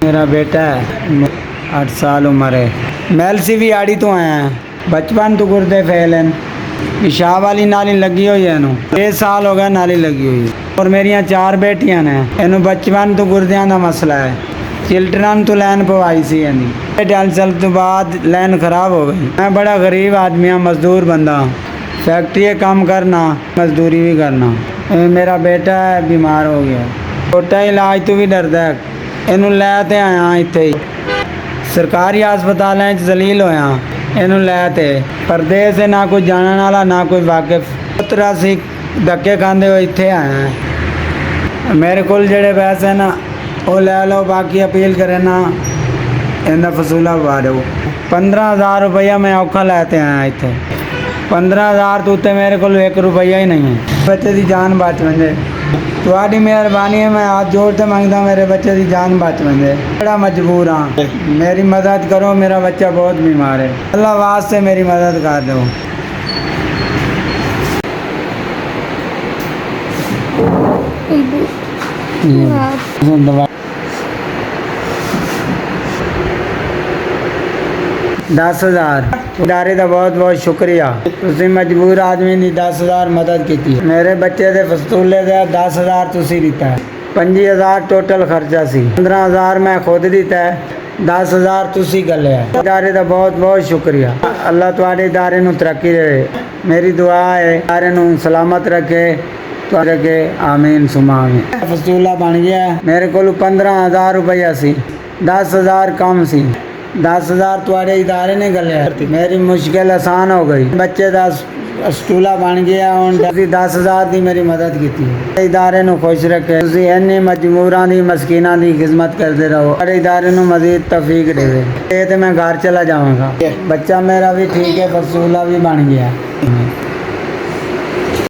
मेरा बेटा है, 8 साल उम्र है। मैल सी भी आड़ी तो आया है, बचपन तो गुर्दे फेल हैं। पेशाब वाली नाली लगी हुई है इनू 6 साल हो गए नाली लगी हुई है। और मेरिया 4 बेटियां ने, इनू बचपन तो गुर्दियां का मसला है। चिल्टरन तो लैन पवाई सी इन्नी डाल चल तो बाद लैन खराब हो गई। मैं बड़ा गरीब आदमी हाँ, मजदूर बंदा, फैक्ट्री काम करना, मजदूरी भी करना। मेरा बेटा है बीमार हो गया, छोटा इलाज तो भी डरदा है। इनू लैते आया इत्थे ही सरकारी हस्पताल जलील होया, इनू लैते परदेस ना कोई जानने वाला ना कोई वाकिफ, पुत्रा सी धक्के खाते हुए इत्थे आया है। मेरे को जेड़े पैसे ना वो ले लो, बाकी अपील करे ना इनका फसूला पवा दो। 15,000 रुपया मैं औखा लैते आया इत्थे। 15,000 तो उत्ते मेरे को 1 रुपया ही नहीं है। बच्चे की जान बच वजे, थोड़ी मेहरबानी है। मैं हाथ जोड़ के मांगता, मेरे बच्चे की जान बच वजे। बड़ा मजबूर हाँ, मेरी मदद करो, मेरा बच्चा बहुत बीमार है। अल्लाह वास्ते मेरी मदद कर दो। दवा 10,000 इदारे का बहुत बहुत शुक्रिया। तुसी मजबूर आदमी की 10,000 मदद की। मेरे बच्चे के फस्तूले का 10,000 तुसी दिता है। 25,000 टोटल खर्चा सी, 15,000 मैं खुद दिता है, 10,000 तुसी गले है। इदारे का बहुत बहुत शुक्रिया। अल्लाह तुहाडे इदारे नूं तरक्की दे। मेरी दुआ है इदारे नूं सलामत रखे के, आमीन सुमा आमीन। फस्तूला बन गया मेरे को 15,000 रुपया सी, 10,000 कम सी। 10,000 तुहाडे इदारे ने गले, मेरी मुश्किल आसान हो गई। बच्चे का स्टूला बन गया। हुण 10,000 की मेरी मदद की। इदारे नूं खुश रखे, तुसीं इन्नी मजबूरां दी मस्कीनां दी खिदमत करते रहो। सारे इदारे नूं मजीद तौफीक देवे। ये तो मैं घर चला जावांगा। बच्चा मेरा भी ठीक है, फसूला भी बन गया।